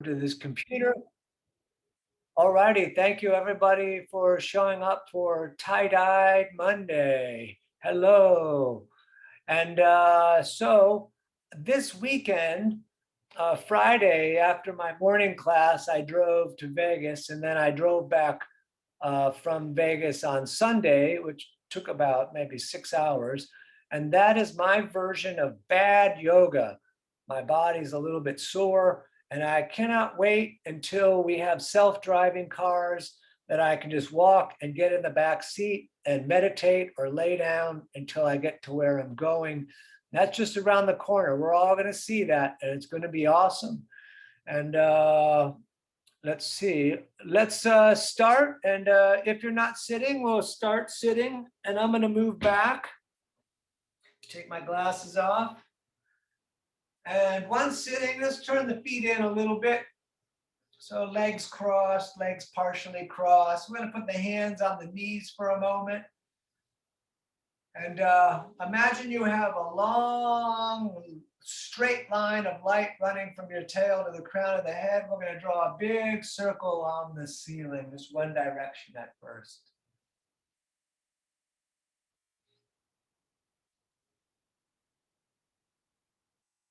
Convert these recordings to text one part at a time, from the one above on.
to this computer. Alrighty, thank you everybody for showing up for Tie-Dyed Monday. Hello. And so this weekend, Friday, after my morning class, I drove to Vegas, and then I drove back from Vegas on Sunday, which took about maybe 6 hours. And that is my version of bad yoga. My body's a little bit sore, and I cannot wait until we have self-driving cars that I can just walk and get in the back seat and meditate or lay down until I get to where I'm going. That's just around the corner. We're all going to see that, and it's going to be awesome. And let's see. Let's start. And if you're not sitting, we'll start sitting. And I'm going to move back. Take my glasses off. And once sitting, let's turn the feet in a little bit. So legs crossed, legs partially crossed. We're going to put the hands on the knees for a moment. And imagine you have a long, straight line of light running from your tail to the crown of the head. We're going to draw a big circle on the ceiling, just one direction at first.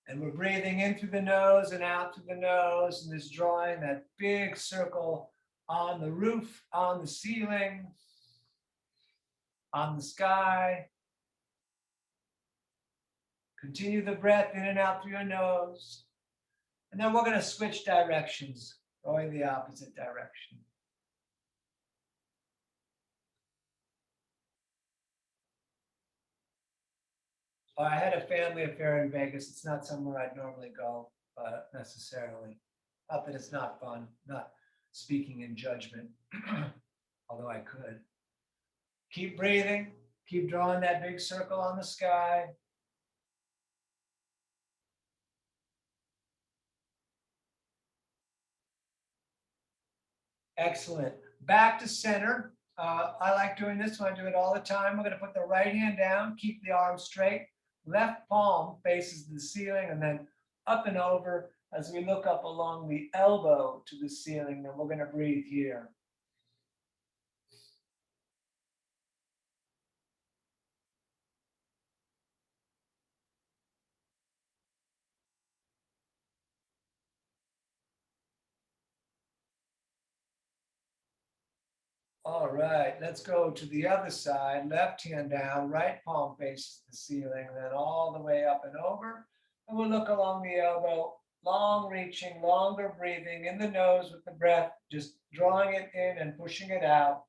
And we're breathing in through the nose and out through the nose, and just drawing that big circle on the roof, on the ceiling, on the sky. Continue the breath in and out through your nose. And then we're going to switch directions, going the opposite direction. I had a family affair in Vegas. It's not somewhere I'd normally go necessarily. Not that it's not fun, not speaking in judgment, although I could. Keep breathing. Keep drawing that big circle on the sky. Excellent. Back to center. I like doing this one. I do it all the time. We're going to put the right hand down, keep the arm straight. Left palm faces the ceiling, and then up and over as we look up along the elbow to the ceiling. And we're going to breathe here. All right, let's go to the other side. Left hand down, right palm faces the ceiling, then all the way up and over. And we'll look along the elbow, long reaching, longer breathing in the nose with the breath, just drawing it in and pushing it out.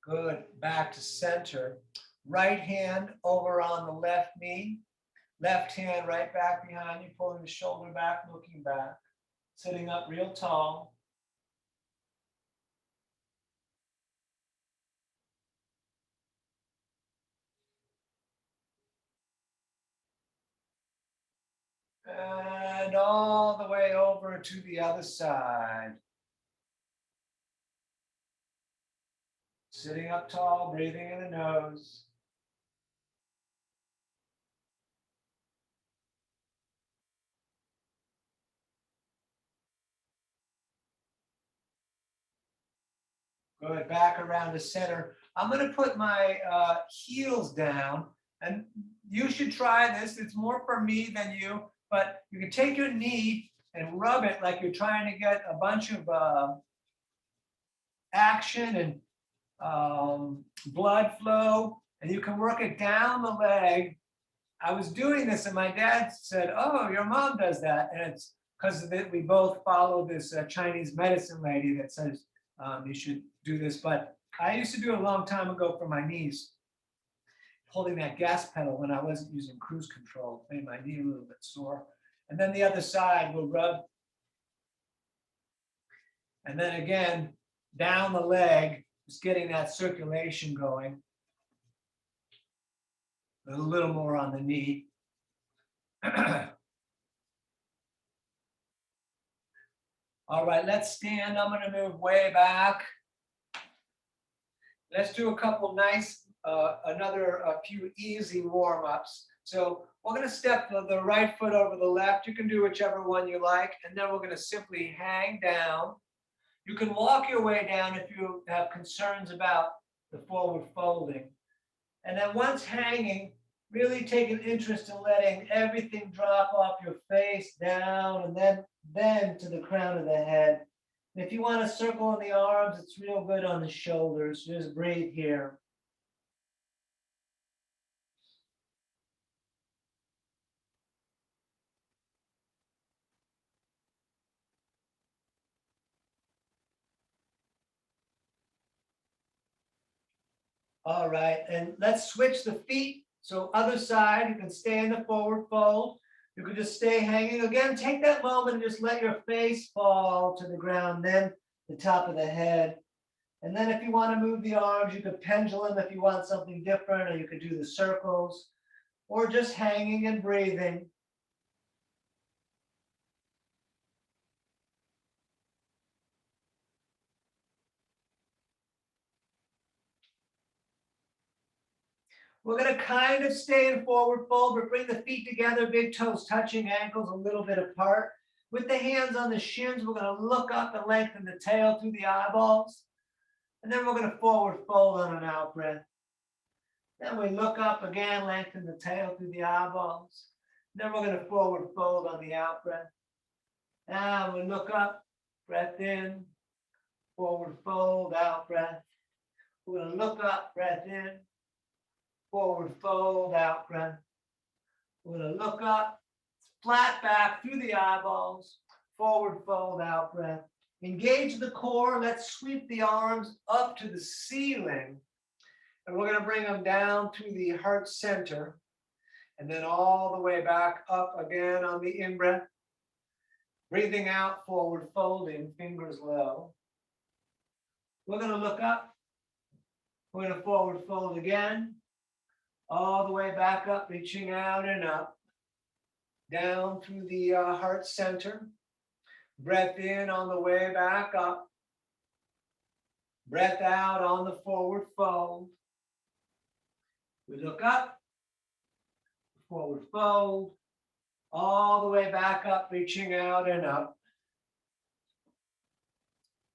Good, back to center. Right hand over on the left knee. Left hand right back behind you, pulling the shoulder back, looking back. Sitting up real tall. And all the way over to the other side. Sitting up tall, breathing in the nose. Good, back around to center. I'm going to put my heels down, and you should try this. It's more for me than you, but you can take your knee and rub it like you're trying to get a bunch of action and blood flow, and you can work it down the leg. I was doing this, and my dad said, "Oh, your mom does that," and it's because we both follow this Chinese medicine lady that says you should do this. But I used to do it a long time ago for my knees, holding that gas pedal when I wasn't using cruise control, made my knee a little bit sore. And then the other side will rub, and then again down the leg, just getting that circulation going. A little more on the knee. All right, let's stand. I'm going to move way back. Let's do a couple nice, a few easy warm-ups. So we're going to step the right foot over the left. You can do whichever one you like. And then we're going to simply hang down. You can walk your way down if you have concerns about the forward folding. And then once hanging, really take an interest in letting everything drop off your face down and then to the crown of the head. And if you want to circle on the arms, it's real good on the shoulders. Just breathe here. All right, and let's switch the feet. So other side, you can stay in the forward fold. You can just stay hanging. Again, take that moment and just let your face fall to the ground, then the top of the head. And then if you want to move the arms, you could pendulum if you want something different, or you could do the circles, or just hanging and breathing. We're going to kind of stay in forward fold, but bring the feet together, big toes touching, ankles a little bit apart. With the hands on the shins, we're going to look up and lengthen the tail through the eyeballs. And then we're going to forward fold on an out breath. Then we look up again, lengthen the tail through the eyeballs. Then we're going to forward fold on the out breath. And we look up, breath in, forward fold, out breath. We're going to look up, breath in, forward fold, out breath. We're going to look up, flat back through the eyeballs, forward fold, out breath. Engage the core. Let's sweep the arms up to the ceiling. And we're going to bring them down to the heart center. And then all the way back up again on the in-breath. Breathing out, forward folding, fingers low. We're going to look up. We're going to forward fold again. All the way back up, reaching out and up. Down through the heart center. Breath in on the way back up. Breath out on the forward fold. We look up. Forward fold. All the way back up, reaching out and up.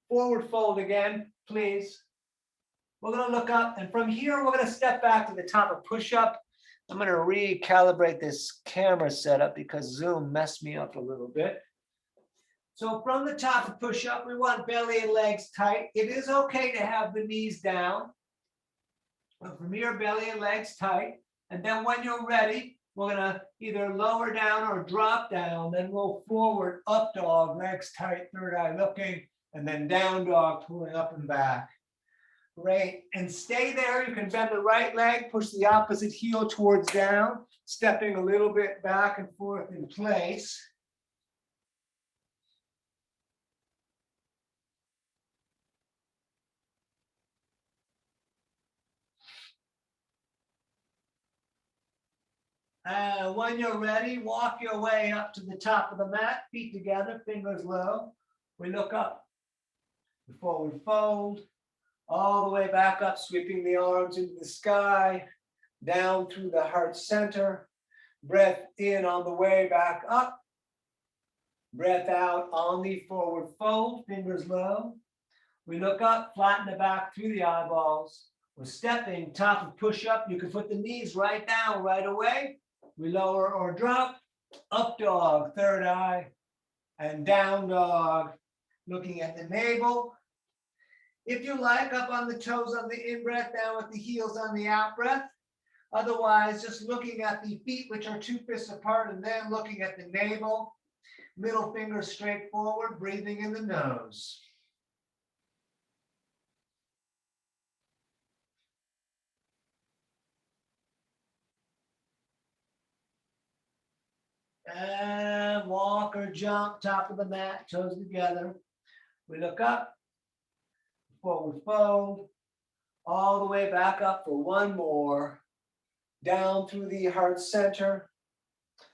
Forward fold again, please. We're going to look up, and from here, we're going to step back to the top of push-up. I'm going to recalibrate this camera setup because Zoom messed me up a little bit. So from the top of push-up, we want belly and legs tight. It is okay to have the knees down. But from here, belly and legs tight. And then when you're ready, we're going to either lower down or drop down. Then we'll forward, up dog, legs tight, third eye looking, and then down dog, pulling up and back. Great. And stay there. You can bend the right leg, push the opposite heel towards down, stepping a little bit back and forth in place. When you're ready, walk your way up to the top of the mat, feet together, fingers low. We look up, forward fold, all the way back up, sweeping the arms into the sky, down through the heart center. Breath in on the way back up. Breath out on the forward fold, fingers low. We look up, flatten the back through the eyeballs. We're stepping, top of push-up. You can put the knees right down right away. We lower or drop, up dog, third eye, and down dog, looking at the navel. If you like, up on the toes on the in-breath, down with the heels on the out-breath. Otherwise, just looking at the feet, which are 2 fists apart, and then looking at the navel. Middle finger straight forward, breathing in the nose. And walk or jump, top of the mat, toes together. We look up, forward fold, all the way back up for one more. Down through the heart center.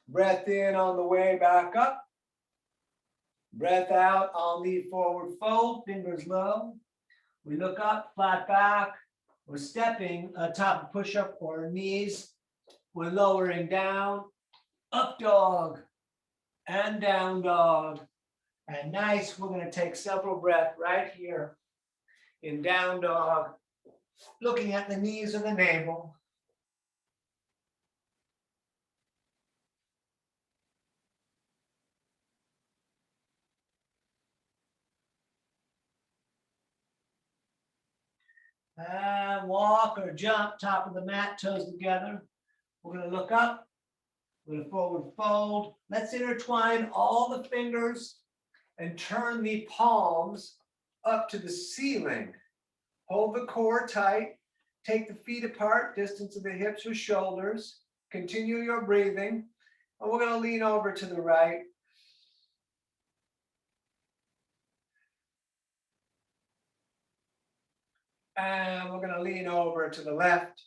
Breath in on the way back up. Breath out, I'll knee forward fold, fingers low. We look up, flat back. We're stepping top of push-up or knees. We're lowering down, up dog, and down dog. And nice, we're gonna take several breaths right here in down dog, looking at the knees of the navel. And walk or jump, top of the mat, toes together. We're gonna look up, we're gonna forward fold. Let's intertwine all the fingers and turn the palms up to the ceiling. Hold the core tight. Take the feet apart, distance of the hips or shoulders. Continue your breathing. And we're going to lean over to the right. And we're going to lean over to the left.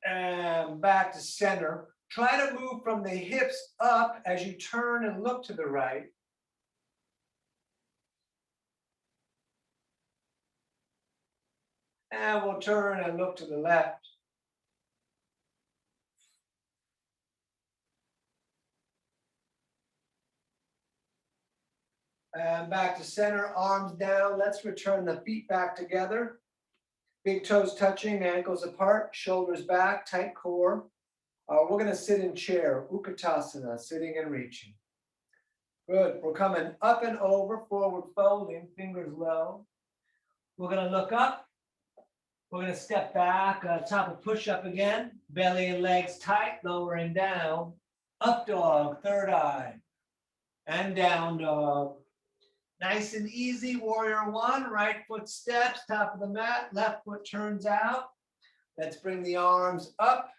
And back to center. Try to move from the hips up as you turn and look to the right. And we'll turn and look to the left. And back to center, arms down. Let's return the feet back together. Big toes touching, ankles apart, shoulders back, tight core. We're going to sit in chair, Ukitasana, sitting and reaching. Good. We're coming up and over, forward folding, fingers low. We're going to look up. We're going to step back, top of push-up again. Belly and legs tight, lowering down. Up dog, third eye. And down dog. Nice and easy, warrior one. Right foot steps, top of the mat. Left foot turns out. Let's bring the arms up.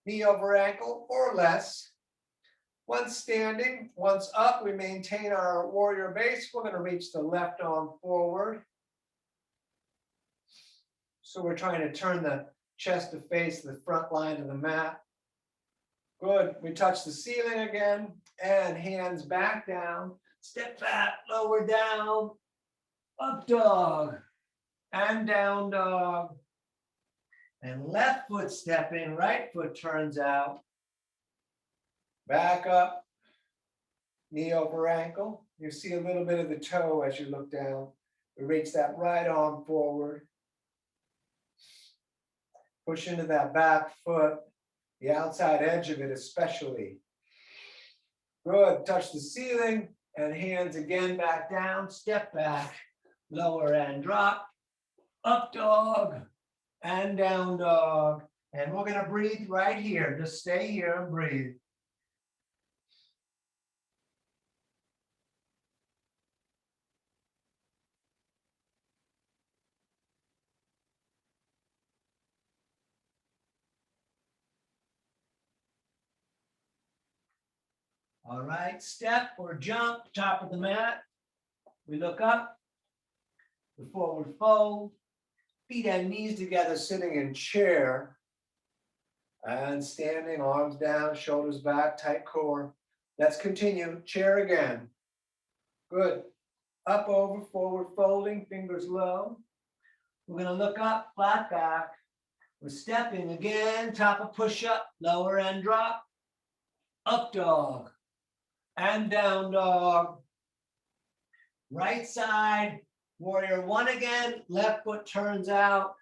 Knee over ankle or less. Once standing, once up, we maintain our warrior base. We're going to reach the left arm forward. So we're trying to turn the chest to face the front line of the mat. Good. We touch the ceiling again and hands back down. Step back, lower down, up dog, and down dog. And left foot stepping, right foot turns out. Back up, knee over ankle. You see a little bit of the toe as you look down. We reach that right arm forward. Push into that back foot, the outside edge of it especially. Good, touch the ceiling and hands again back down, step back, lower and drop, up dog and down dog. And we're gonna breathe right here. Just stay here and breathe. All right, step or jump, top of the mat. We look up, the forward fold, feet and knees together, sitting in chair. And standing, arms down, shoulders back, tight core. Let's continue, chair again. Good. Up, over, forward folding, fingers low. We're gonna look up, flat back. We're stepping again, top of push-up, lower and drop. Up dog and down dog. Right side, warrior one again, left foot turns out.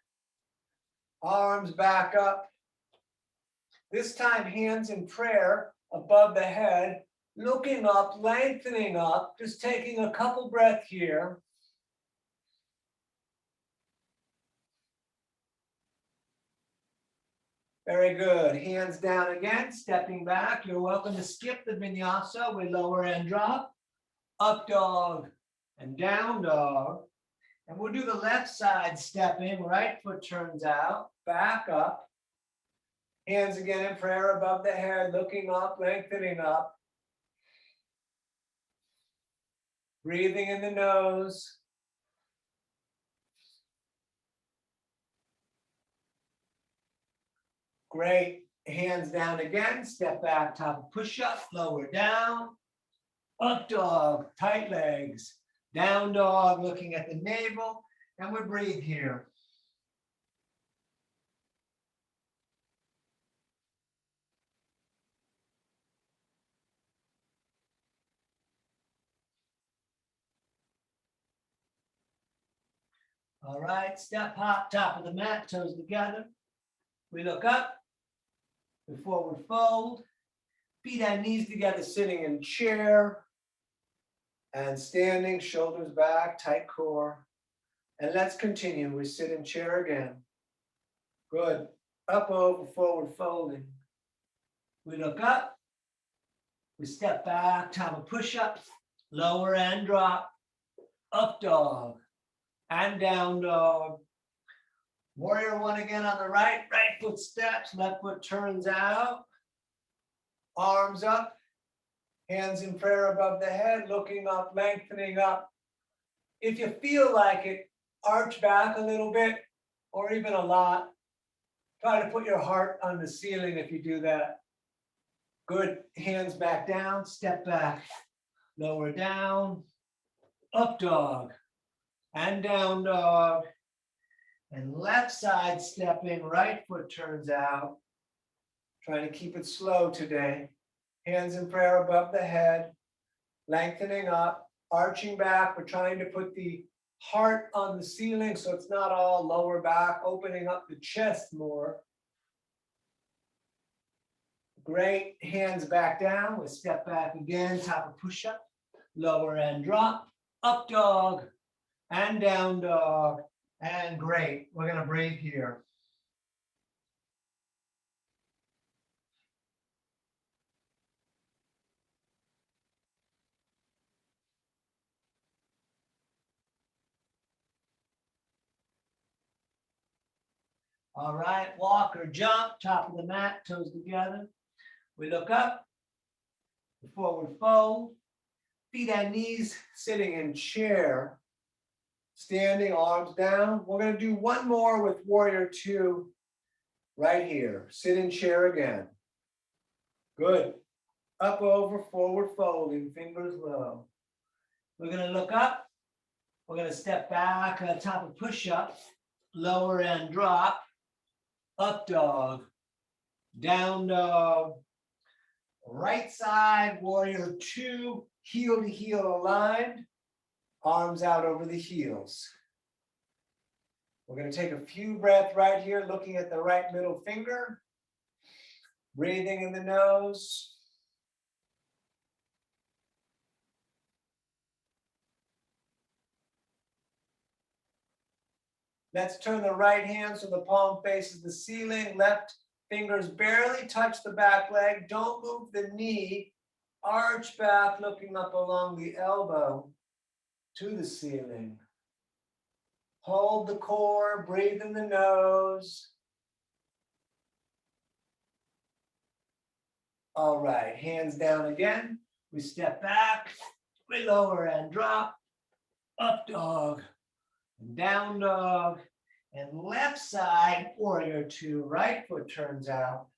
Arms back up. This time, hands in prayer above the head, looking up, lengthening up, just taking a couple breaths here. Very good. Hands down again, stepping back. You're welcome to skip the vinyasa. We lower and drop. Up dog and down dog. And we'll do the left side stepping. Right foot turns out. Back up. Hands again in prayer above the head, looking up, lengthening up. Breathing in the nose. Great. Hands down again. Step back, top of push-up, lower down. Up dog, tight legs. Down dog, looking at the navel. And we breathe here. All right, step hop, top of the mat, toes together. We look up, we forward fold, feet and knees together, sitting in chair. And standing, shoulders back, tight core. And let's continue. We sit in chair again. Good. Up, over, forward folding. We look up, we step back, top of push-up, lower and drop, up dog, and down dog. Warrior one again on the right foot steps, left foot turns out, arms up, hands in prayer above the head, looking up, lengthening up. If you feel like it, arch back a little bit, or even a lot. Try to put your heart on the ceiling if you do that. Good, hands back down, step back, lower down, up dog, and down dog. And left side stepping, right foot turns out. Trying to keep it slow today. Hands in prayer above the head, lengthening up, arching back. We're trying to put the heart on the ceiling so it's not all lower back, opening up the chest more. Great, hands back down. We step back again, top of push-up, lower and drop, up dog, and down dog. And great, we're gonna breathe here. All right, walk or jump, top of the mat, toes together. We look up, forward fold, feet and knees sitting in chair, standing, arms down. We're gonna do one more with warrior two right here. Sit in chair again. Good. Up, over, forward folding, fingers low. We're gonna look up. We're gonna step back, top of push-up, lower and drop, up dog, down dog, right side, warrior two, heel to heel aligned, arms out over the heels. We're gonna take a few breaths right here, looking at the right middle finger, breathing in the nose. Let's turn the right hand so the palm faces the ceiling. Left fingers barely touch the back leg. Don't move the knee. Arch back, looking up along the elbow to the ceiling. Hold the core, breathe in the nose. All right, hands down again. We step back, we lower and drop. Up dog, down dog, and left side, warrior two, right foot turns out.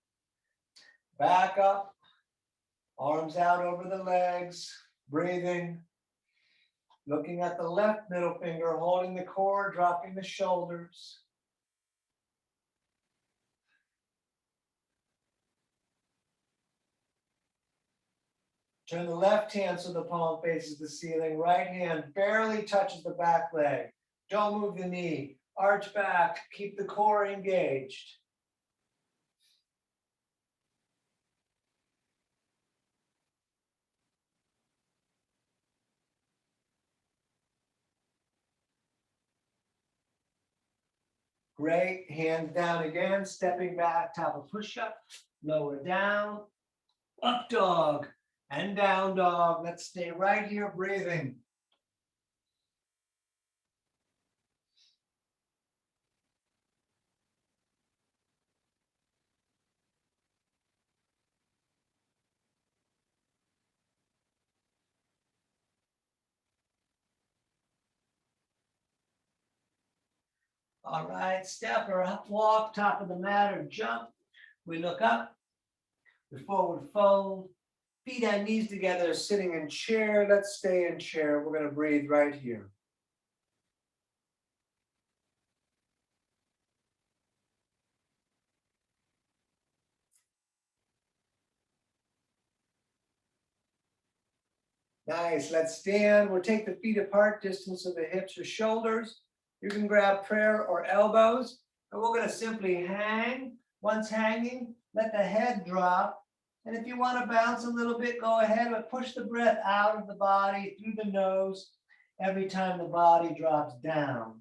Back up, arms out over the legs, breathing. Looking at the left middle finger, holding the core, dropping the shoulders. Turn the left hand so the palm faces the ceiling. Right hand barely touches the back leg. Don't move the knee. Arch back. Keep the core engaged. Great. Hands down again. Stepping back. Top of push-up. Lower down. Up dog. And down dog. Let's stay right here breathing. All right, step or walk, top of the mat or jump. We look up, we forward fold, feet and knees together, sitting in chair. Let's stay in chair. We're going to breathe right here. Nice. Let's stand. We'll take the feet apart, distance of the hips or shoulders. You can grab prayer or elbows. And we're going to simply hang. Once hanging, let the head drop. And if you want to bounce a little bit, go ahead, but push the breath out of the body through the nose every time the body drops down.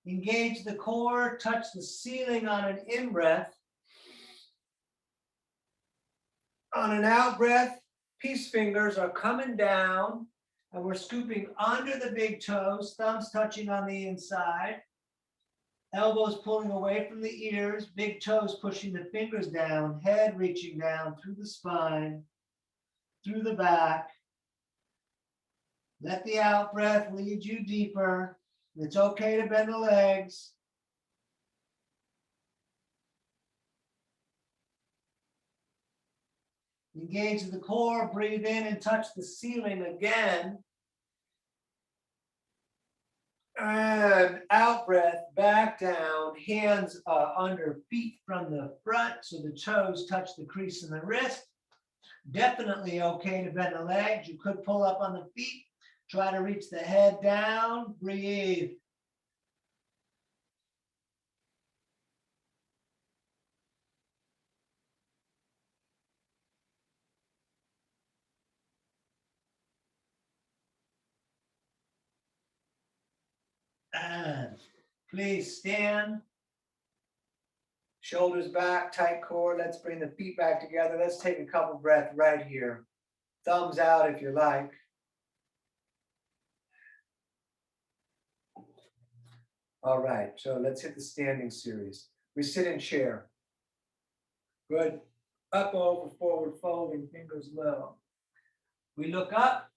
Engage the core, touch the ceiling on an in-breath. On an out-breath, peace fingers are coming down, and we're scooping under the big toes, thumbs touching on the inside, elbows pulling away from the ears, big toes pushing the fingers down, head reaching down through the spine, through the back. Let the out-breath lead you deeper. It's okay to bend the legs. Engage the core, breathe in and touch the ceiling again. And out breath, back down, hands under feet from the front so the toes touch the crease in the wrist. Definitely okay to bend the legs. You could pull up on the feet. Try to reach the head down. Breathe. And please stand. Shoulders back, tight core. Let's bring the feet back together. Let's take a couple breaths right here. Thumbs out if you like. All right, so let's hit the standing series. We sit in chair. Good. Up, over, forward, folding, fingers low. We look up.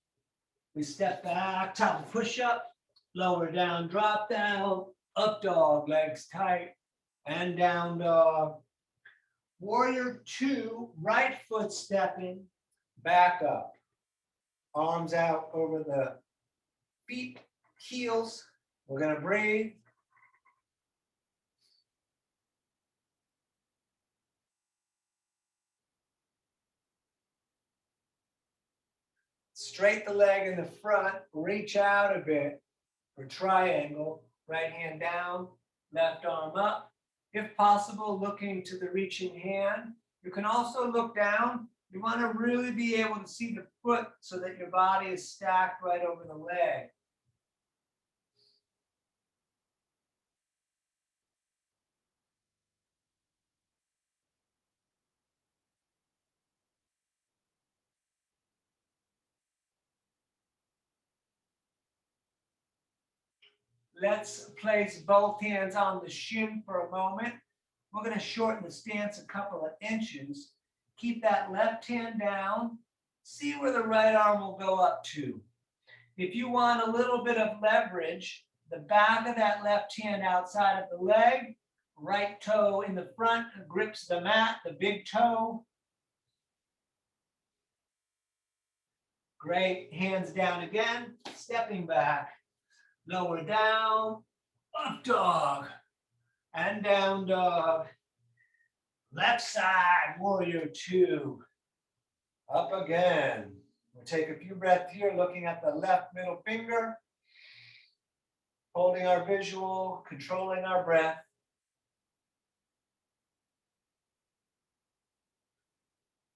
We step back, top push up, lower down, drop down, up dog, legs tight, and down dog. Warrior two, right foot stepping, back up. Arms out over the feet, heels. We're gonna breathe. Straight the leg in the front, reach out a bit for triangle, right hand down, left arm up. If possible, looking to the reaching hand. You can also look down. You want to really be able to see the foot so that your body is stacked right over the leg. Let's place both hands on the shin for a moment. We're going to shorten the stance a couple of inches. Keep that left hand down. See where the right arm will go up to. If you want a little bit of leverage, the back of that left hand outside of the leg, right toe in the front grips the mat, the big toe. Great. Hands down again, stepping back. Lower down, up dog, and down dog. Left side, warrior two. Up again. We'll take a few breaths here, looking at the left middle finger, holding our visual, controlling our breath.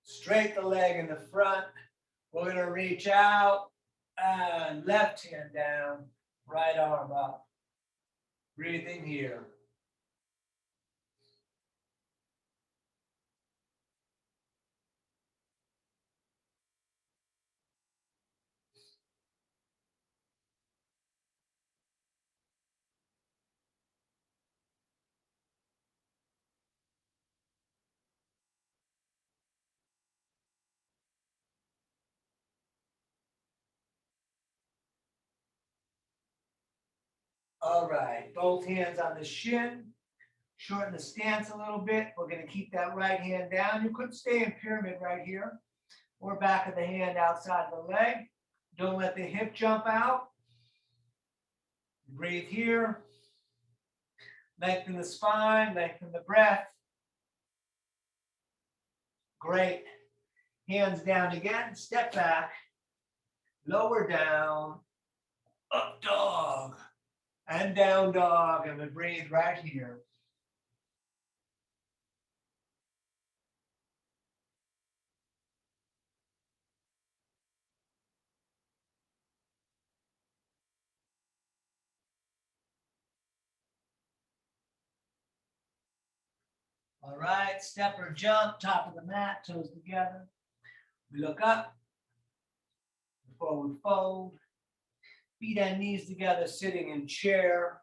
Straight the leg in the front. We're going to reach out and left hand down, right arm up. Breathing here. All right, both hands on the shin. Shorten the stance a little bit. We're going to keep that right hand down. You could stay in pyramid right here, or back of the hand outside the leg. Don't let the hip jump out. Breathe here. Lengthen the spine, lengthen the breath. Great. Hands down again, step back, lower down, up dog, and down dog, and we breathe right here. All right, step or jump, top of the mat, toes together. We look up, forward fold, feet and knees together, sitting in chair.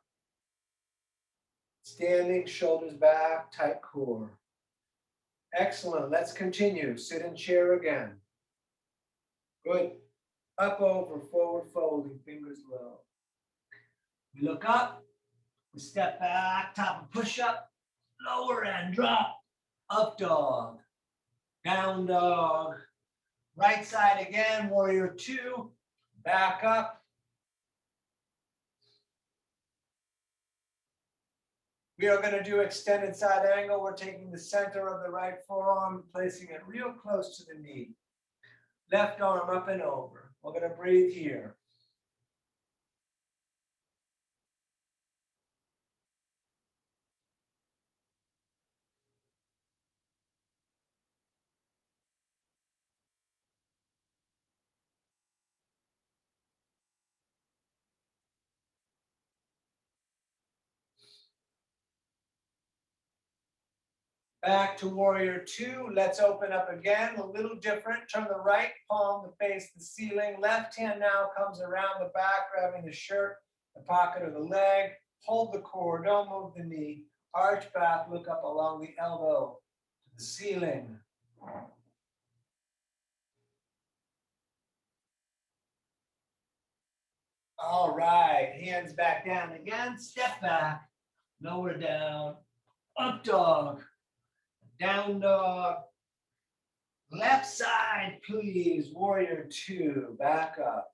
Standing, shoulders back, tight core. Excellent, let's continue. Sit in chair again. Good. Up, over, forward folding, fingers low. We look up, we step back, top of push-up, lower and drop, up dog, down dog. Right side again, warrior two, back up. We are going to do extended side angle. We're taking the center of the right forearm, placing it real close to the knee. Left arm up and over. We're going to breathe here. Back to warrior two. Let's open up again, a little different. Turn the right palm to face the ceiling. Left hand now comes around the back, grabbing the shirt, the pocket of the leg. Hold the core, don't move the knee. Arch back, look up along the elbow to the ceiling. All right, hands back down again. Step back, lower down, up dog, down dog. Left side, please. Warrior two, back up.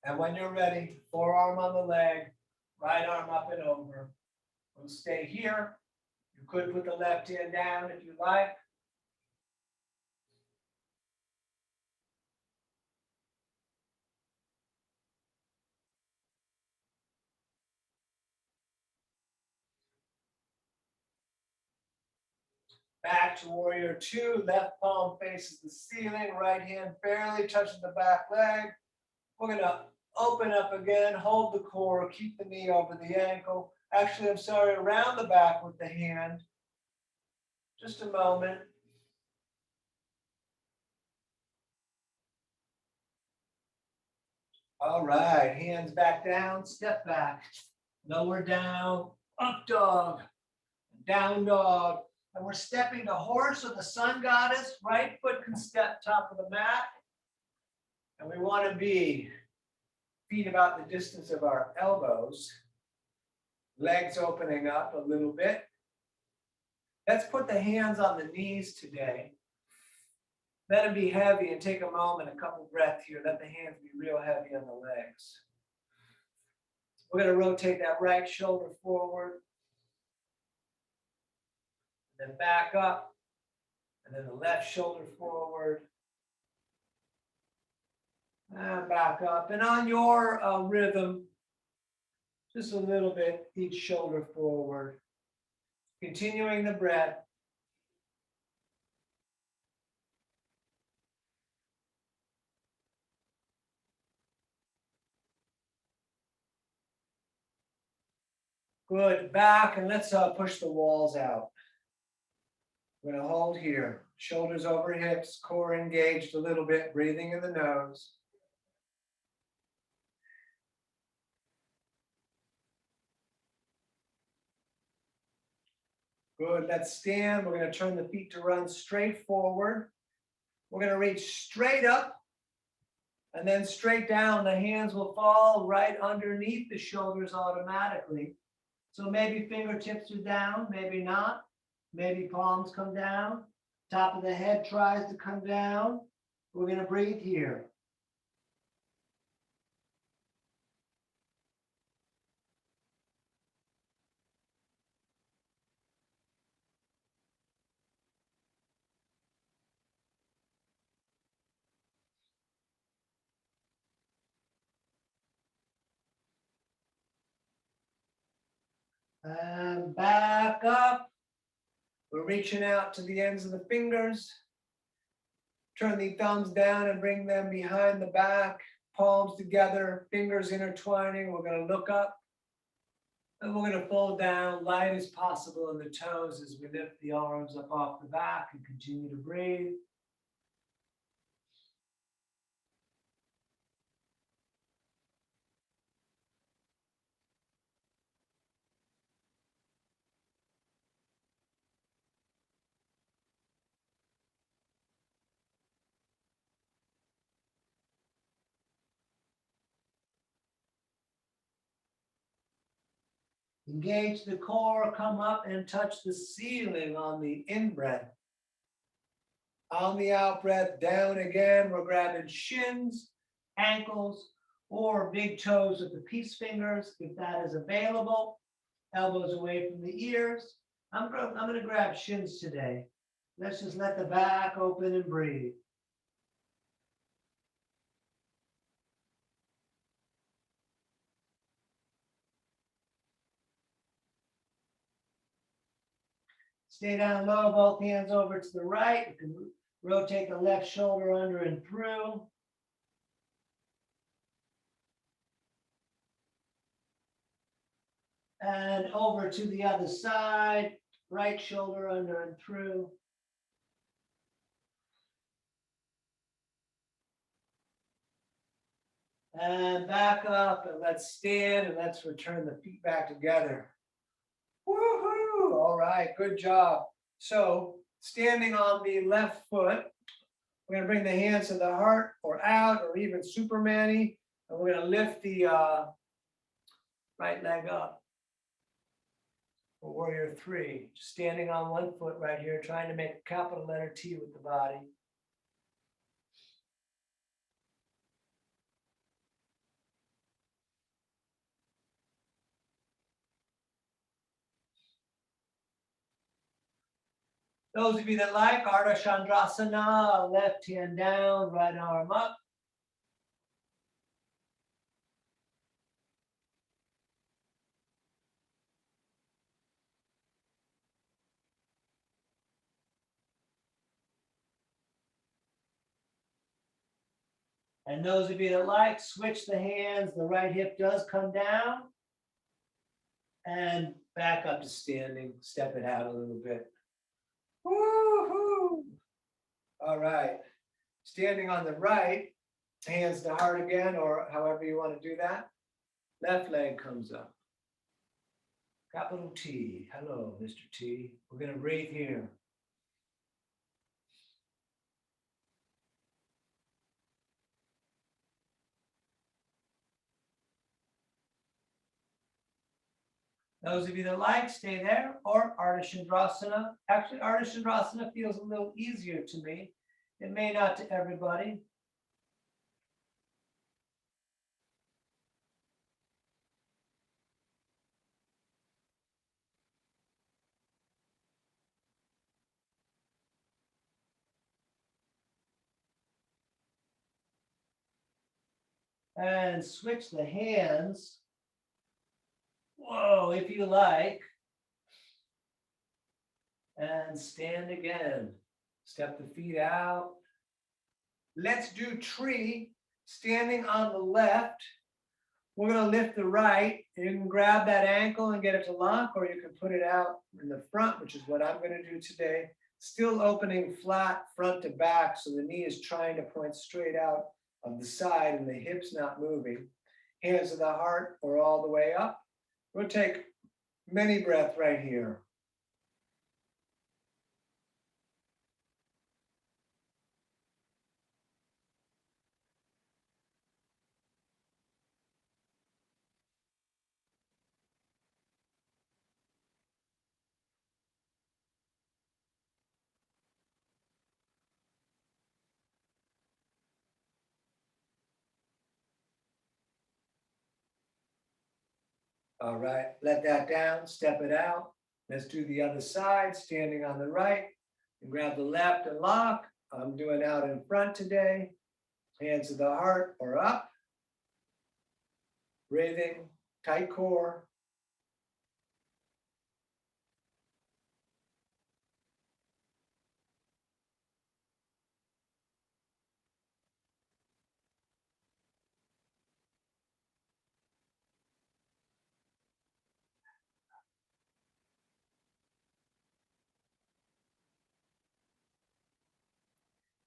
And when you're ready, forearm on the leg, right arm up and over. We'll stay here. You could put the left hand down if you like. Back to warrior two. Left palm faces the ceiling. Right hand barely touches the back leg. We're going to open up again. Hold the core. Keep the knee over the ankle. Actually, I'm sorry, around the back with the hand. Just a moment. All right, hands back down, step back, lower down, up dog, down dog. And we're stepping to horse or the sun goddess. Right foot can step top of the mat. And we want to be feet about the distance of our elbows. Legs opening up a little bit. Let's put the hands on the knees today. Let them be heavy and take a moment, a couple breaths here. Let the hands be real heavy on the legs. We're going to rotate that right shoulder forward. Then back up. And then the left shoulder forward. And back up. And on your rhythm, just a little bit, each shoulder forward. Continuing the breath. Good, back, and let's push the walls out. We're gonna hold here. Shoulders over hips, core engaged a little bit, breathing in the nose. Good, let's stand. We're gonna turn the feet to run straight forward. We're going to reach straight up and then straight down. The hands will fall right underneath the shoulders automatically. So maybe fingertips are down, maybe not. Maybe palms come down. Top of the head tries to come down. We're going to breathe here. And back up. We're reaching out to the ends of the fingers. Turn the thumbs down and bring them behind the back. Palms together, fingers intertwining. We're going to look up. And we're going to fold down light as possible in the toes as we lift the arms up off the back and continue to breathe. Engage the core, come up and touch the ceiling on the in-breath. On the out-breath, down again, we're grabbing shins, ankles, or big toes with the peace fingers, if that is available. Elbows away from the ears. I'm going to grab shins today. Let's just let the back open and breathe. Stay down low, both hands over to the right. You can rotate the left shoulder under and through. And over to the other side, right shoulder under and through. And back up, and let's stand, and let's return the feet back together. Woohoo! All right, good job. So standing on the left foot, we're going to bring the hands to the heart or out, or even Superman-y, and we're going to lift the right leg up. For warrior three, standing on one foot right here, trying to make a capital letter T with the body. Those of you that like Ardha Chandrasana, left hand down, right arm up. And those of you that like, switch the hands. The right hip does come down. And back up to standing. Step it out a little bit. Woo-hoo! All right. Standing on the right, hands to heart again, or however you want to do that. Left leg comes up. Capital T. Hello, Mr. T. We're going to breathe here. Those of you that like, stay there, or Ardha Chandrasana. Actually, Ardha Chandrasana feels a little easier to me. It may not to everybody. And switch the hands. Whoa, if you like. And stand again. Step the feet out. Let's do tree. Standing on the left. We're going to lift the right. You can grab that ankle and get it to lock, or you can put it out in the front, which is what I'm going to do today. Still opening flat front to back, so the knee is trying to point straight out of the side and the hips not moving. Hands to the heart or all the way up. We'll take mini breath right here. All right, let that down, step it out. Let's do the other side, standing on the right. And grab the left and lock. I'm doing out in front today. Hands to the heart or up. Breathing, tight core.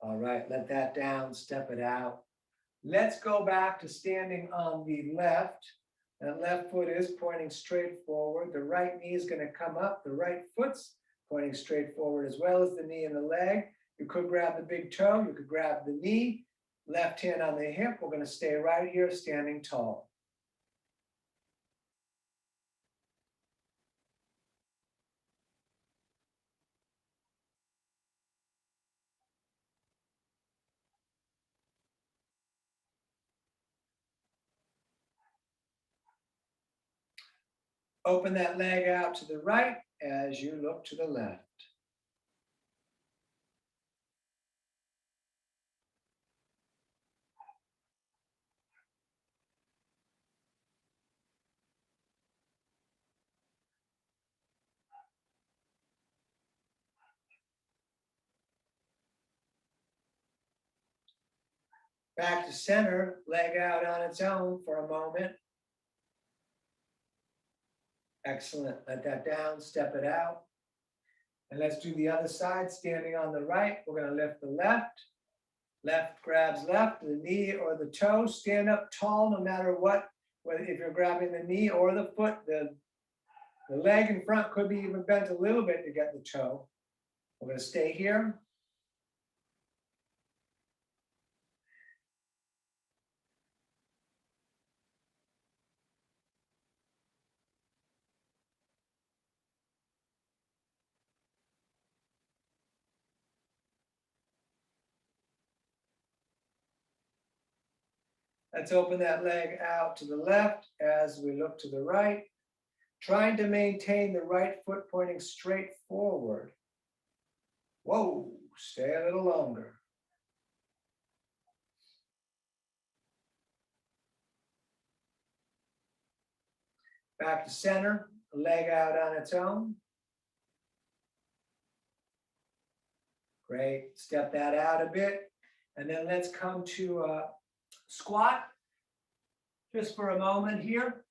All right, let that down, step it out. Let's go back to standing on the left. That left foot is pointing straight forward. The right knee is going to come up. The right foot's pointing straight forward as well as the knee and the leg. You could grab the big toe. You could grab the knee. Left hand on the hip. We're going to stay right here, standing tall. Open that leg out to the right as you look to the left. Back to center, leg out on its own for a moment. Excellent. Let that down, step it out. And let's do the other side, standing on the right. We're going to lift the left. Left grabs left, the knee or the toe. Stand up tall no matter what, whether if you're grabbing the knee or the foot. The leg in front could be even bent a little bit to get the toe. We're going to stay here. Let's open that leg out to the left as we look to the right, trying to maintain the right foot pointing straight forward. Whoa, stay a little longer. Back to center, leg out on its own. Great, step that out a bit. And then let's come to squat. Just for a moment here.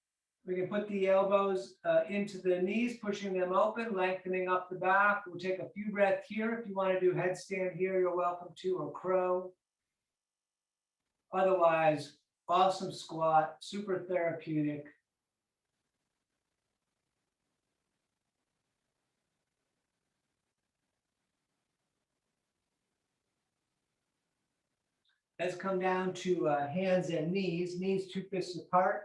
We can put the elbows into the knees, pushing them open, lengthening up the back. We'll take a few breaths here. If you want to do headstand here, you're welcome to, or crow. Otherwise, awesome squat, super therapeutic. Let's come down to hands and knees. Knees 2 fists apart.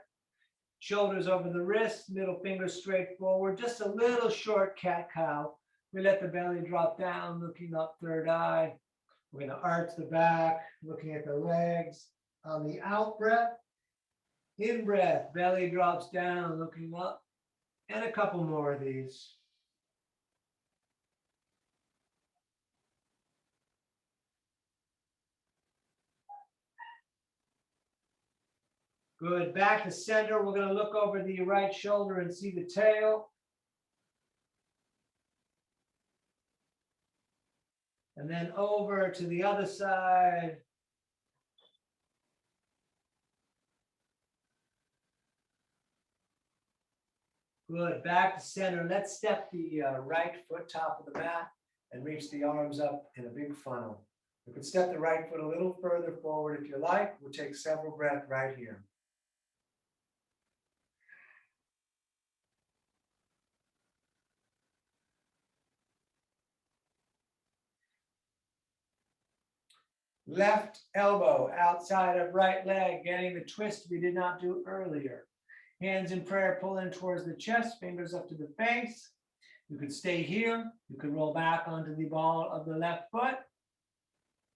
Shoulders over the wrists, middle fingers straight forward. Just a little short cat-cow. We let the belly drop down, looking up, third eye. We're going to arch the back, looking at the legs. On the out breath, in breath, belly drops down, looking up. And a couple more of these. Good. Back to center. We're going to look over the right shoulder and see the tail. And then over to the other side. Good. Back to center. Let's step the right foot top of the mat and reach the arms up in a big funnel. You can step the right foot a little further forward if you like. We'll take several breaths right here. Left elbow outside of right leg, getting the twist we did not do earlier. Hands in prayer, pulling towards the chest, fingers up to the face. You could stay here. You could roll back onto the ball of the left foot.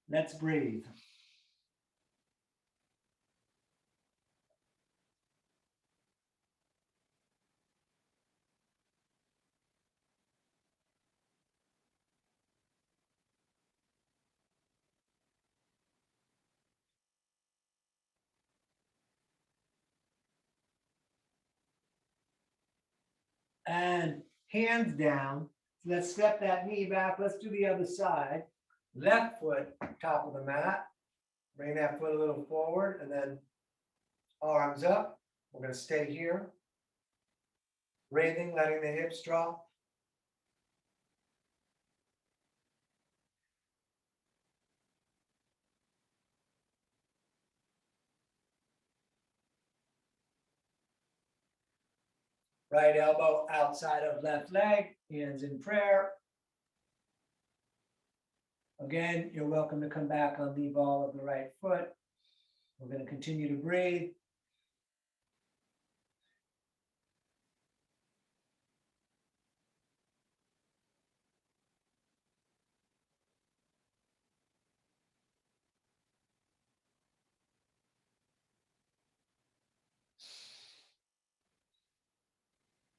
Let's breathe. and hands down. So let's step that knee back. Let's do the other side. Left foot, top of the mat. Bring that foot a little forward and then arms up. We're going to stay here. Breathing, letting the hips drop. Right elbow outside of left leg, hands in prayer. Again, you're welcome to come back on the ball of the right foot. We're going to continue to breathe.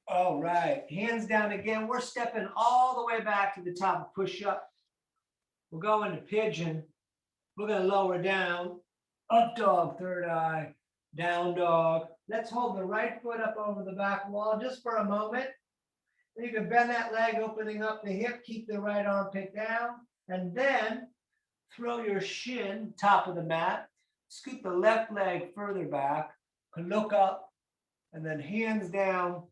All right, hands down again. We're stepping all the way back to the top of push-up. We'll go into pigeon. We're going to lower down. Up dog, third eye. Down dog. Let's hold the right foot up over the back wall just for a moment. You can bend that leg, opening up the hip. Keep the right armpit down. And then throw your shin, top of the mat. Scoot the left leg further back. Look up. And then hands down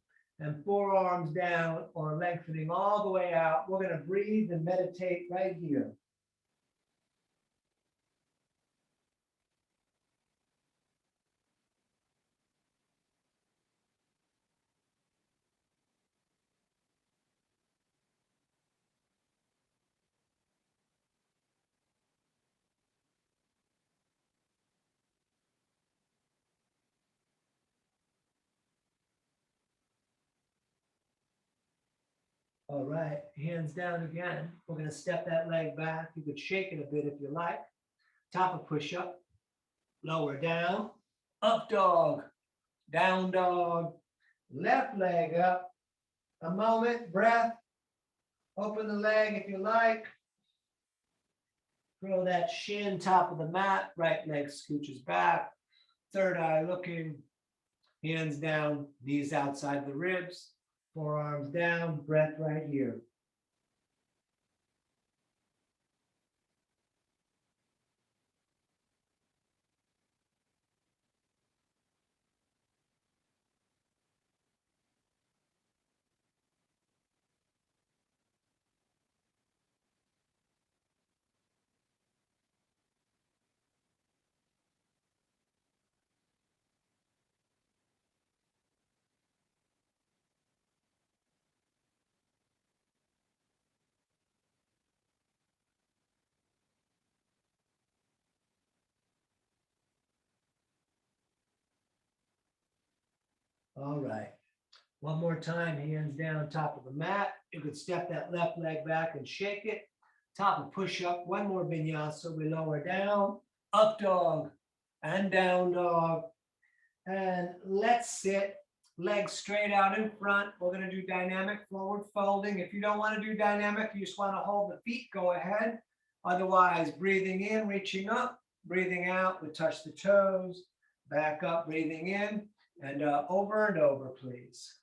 and forearms down or lengthening all the way out. We're going to breathe and meditate right here. All right, hands down again. We're going to step that leg back. You could shake it a bit if you like. Top of push-up, lower down, up dog, down dog, left leg up. A moment, breath. Open the leg if you like. Throw that shin, top of the mat. Right leg scooches back. Third eye looking. Hands down, knees outside the ribs. Forearms down, breath right here. All right. One more time, hands down, top of the mat. You could step that left leg back and shake it. Top of push-up. One more vinyasa. We lower down, up dog, and down dog. And let's sit. Legs straight out in front. We're going to do dynamic forward folding. If you don't want to do dynamic, you just want to hold the feet, go ahead. Otherwise, breathing in, reaching up, breathing out, we touch the toes, back up, breathing in, and over and over, please.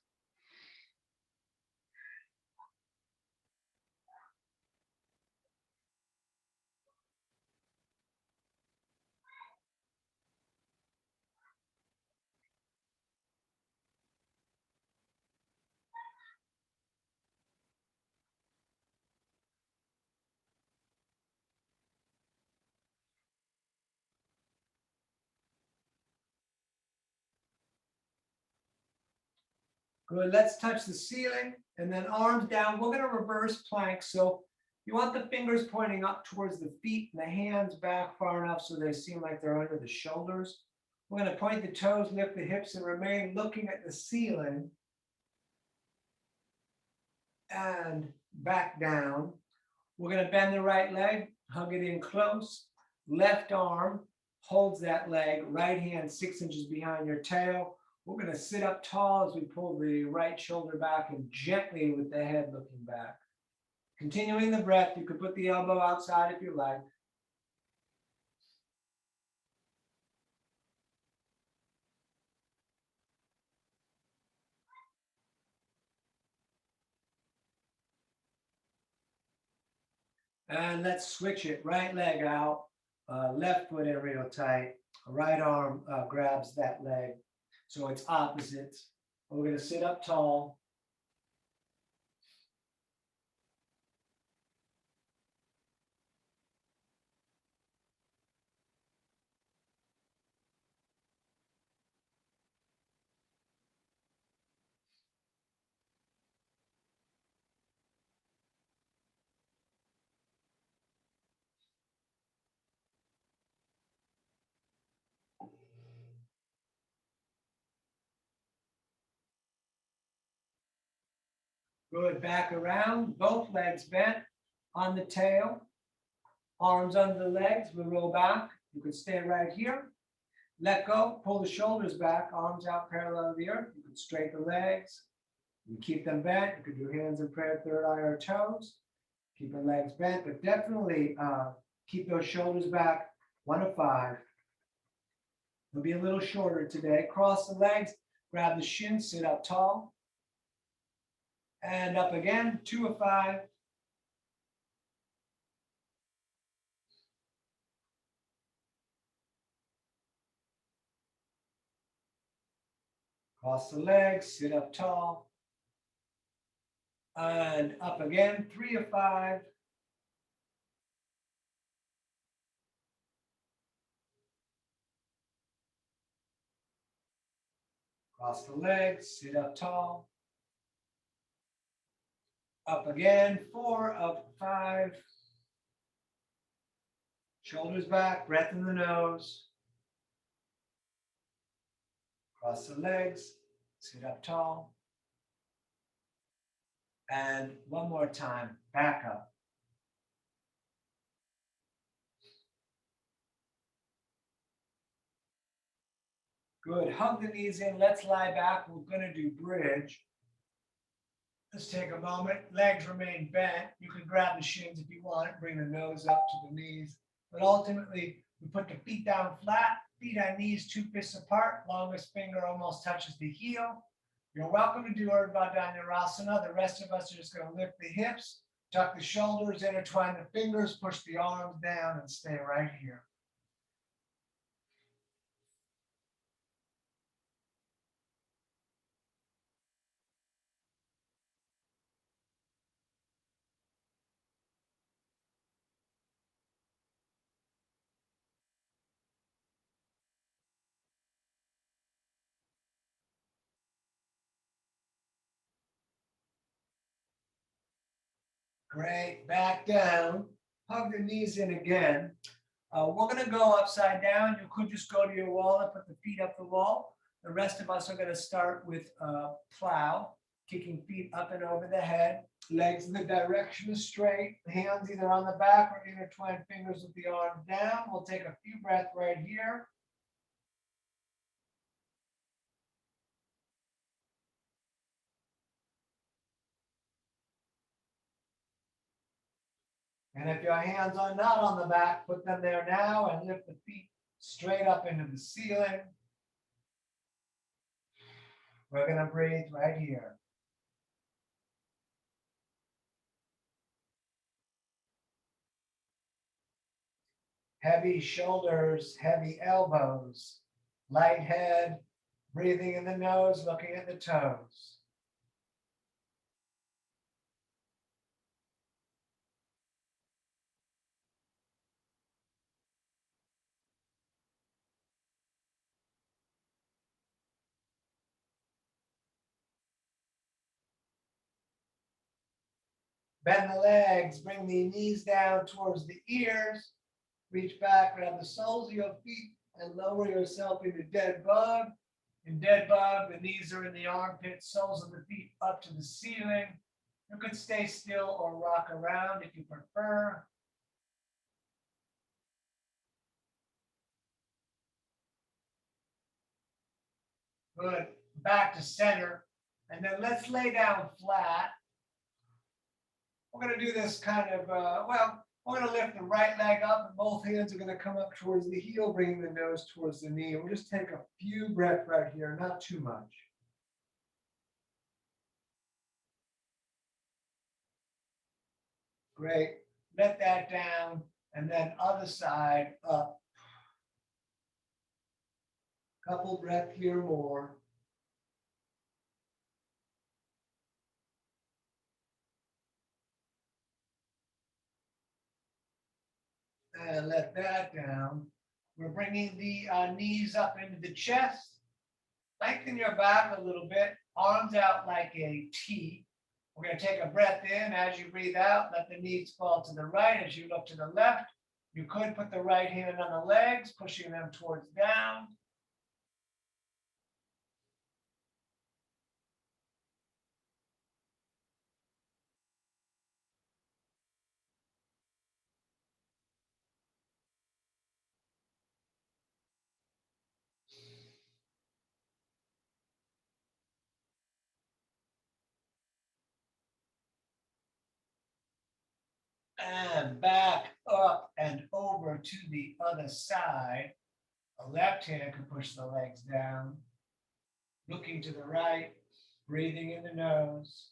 Good, let's touch the ceiling and then arms down. We're gonna reverse plank. So you want the fingers pointing up towards the feet and the hands back far enough so they seem like they're under the shoulders. We're gonna point the toes, lift the hips and remain looking at the ceiling and back down. We're gonna bend the right leg, hug it in close. Left arm holds that leg, right hand 6 inches behind your tail. We're going to sit up tall as we pull the right shoulder back and gently with the head looking back. Continuing the breath, you could put the elbow outside if you like. And let's switch it. Right leg out, left foot in real tight. Right arm grabs that leg. So it's opposite. We're going to sit up tall. Good. Back around. Both legs bent on the tail. Arms under the legs. We roll back. You can stay right here. Let go. Pull the shoulders back. Arms out parallel to the earth. You can straighten the legs. You keep them bent. You could do hands in prayer, third eye or toes. Keep the legs bent, but definitely keep those shoulders back. 1 of 5. It'll be a little shorter today. Cross the legs, grab the shins, sit up tall. And up again, 2 of 5. Cross the legs, sit up tall. And up again, 3 of 5. Cross the legs, sit up tall. Up again, 4 of 5. Shoulders back, breath in the nose. Cross the legs, sit up tall. And one more time, back up. Good. Hug the knees in. Let's lie back. We're going to do bridge. Let's take a moment. Legs remain bent. You can grab the shins if you want. Bring the nose up to the knees. But ultimately, we put the feet down flat, feet on knees, 2 fists apart. Longest finger almost touches the heel. You're welcome to do Urdhva Dhanurasana. The rest of us are just going to lift the hips, tuck the shoulders, intertwine the fingers, push the arms down, and stay right here. Great. Back down. Hug the knees in again. We're going to go upside down. You could just go to your wall and put the feet up the wall. The rest of us are going to start with plow, kicking feet up and over the head. Legs in the direction is straight. Hands either on the back or intertwined fingers with the arms down. We'll take a few breaths right here. And if your hands are not on the back, put them there now and lift the feet straight up into the ceiling. We're going to breathe right here. Heavy shoulders, heavy elbows, light head, breathing in the nose, looking at the toes. Bend the legs, bring the knees down towards the ears. Reach back, grab the soles of your feet and lower yourself into dead bug. In dead bug, the knees are in the armpits, soles of the feet up to the ceiling. You could stay still or rock around if you prefer. Good. Back to center. And then let's lay down flat. We're going to do this kind of, we're going to lift the right leg up and both hands are going to come up towards the heel, bringing the nose towards the knee. We'll just take a few breaths right here, not too much. Great. let that down, and then other side up. Couple breath here more. And let that down. We're bringing the knees up into the chest. Lengthen your back a little bit, arms out like a T. We're going to take a breath in. As you breathe out, let the knees fall to the right. As you look to the left, you could put the right hand on the legs, pushing them towards down. And back up and over to the other side. The left hand can push the legs down. Looking to the right, breathing in the nose,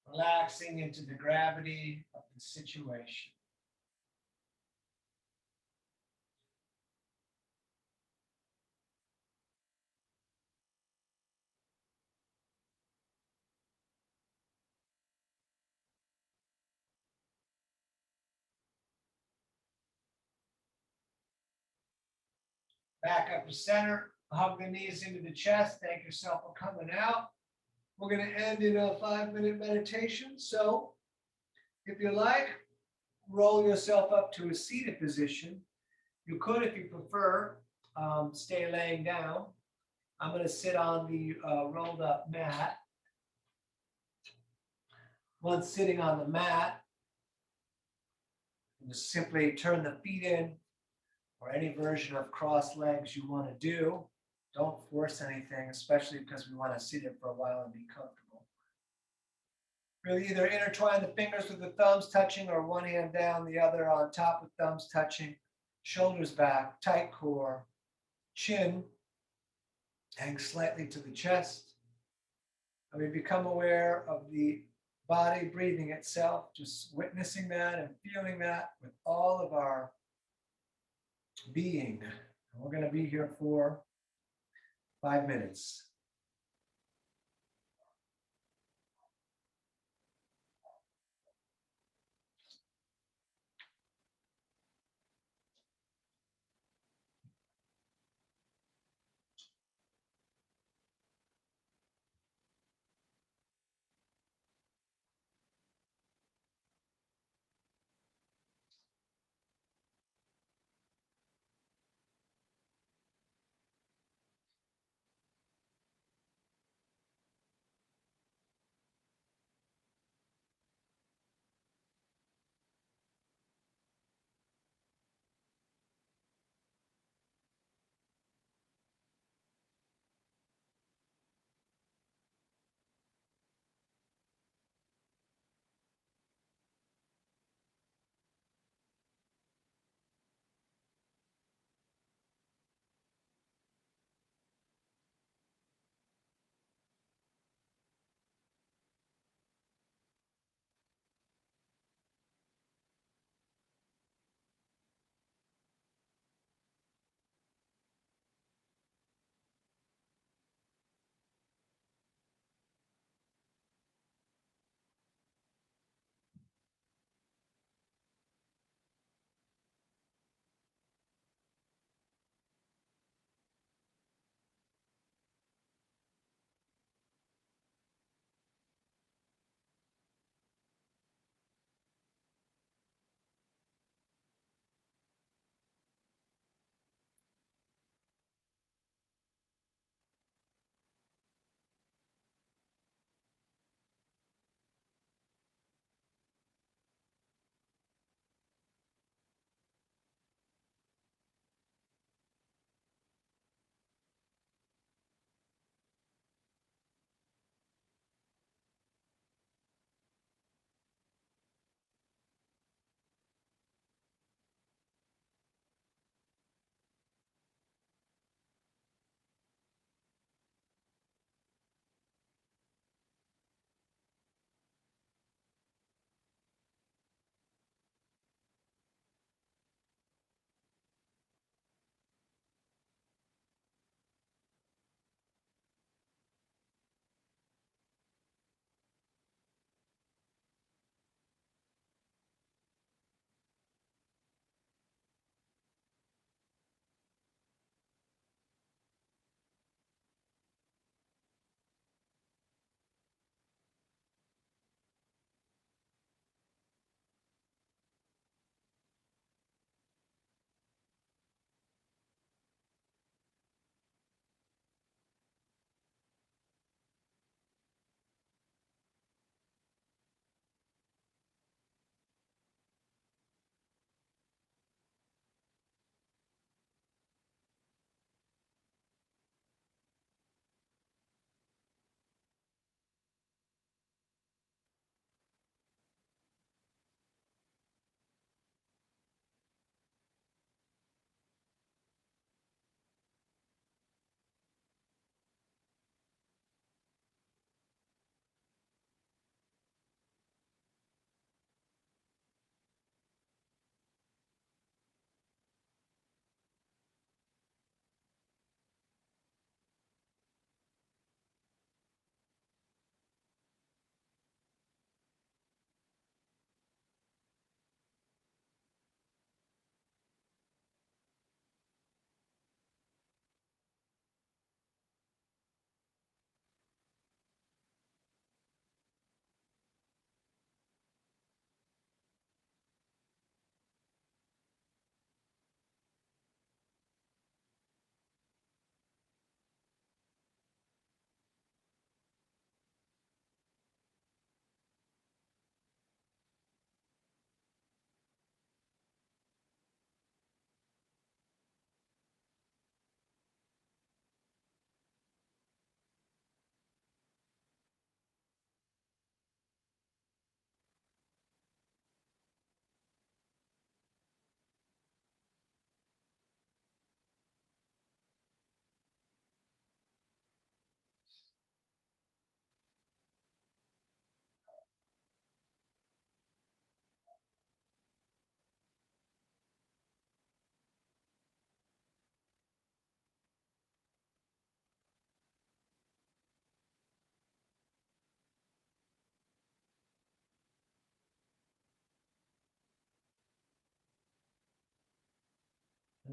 relaxing into the gravity of the situation. Back up to center, hug the knees into the chest. Thank yourself for coming out. We're going to end in a 5-minute meditation. So if you like, roll yourself up to a seated position. You could, if you prefer, stay laying down. I'm going to sit on the rolled up mat. Once sitting on the mat, just simply turn the feet in, or any version of cross legs you want to do. Don't force anything, especially because we want to sit here for a while and be comfortable. Really either intertwine the fingers with the thumbs touching, or one hand down, the other on top with thumbs touching. Shoulders back, tight core, chin hangs slightly to the chest. And we become aware of the body breathing itself, just witnessing that and feeling that with all of our being. And we're going to be here for 5 minutes.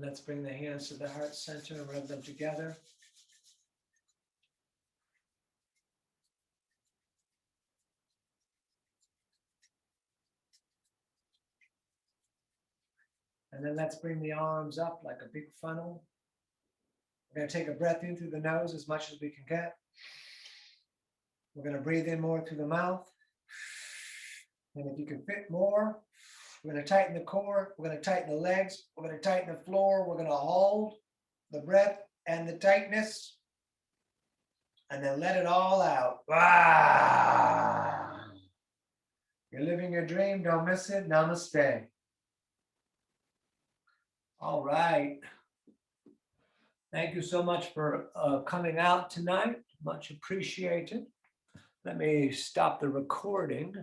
And let's bring the hands to the heart center and rub them together. And then let's bring the arms up like a big funnel. We're going to take a breath in through the nose as much as we can get. We're going to breathe in more through the mouth. And if you can fit more, we're going to tighten the core. We're going to tighten the legs. We're going to tighten the floor. We're going to hold the breath and the tightness. And then let it all out. Ah! You're living your dream. Don't miss it. Namaste. All right. Thank you so much for coming out tonight. Much appreciated. Let me stop the recording.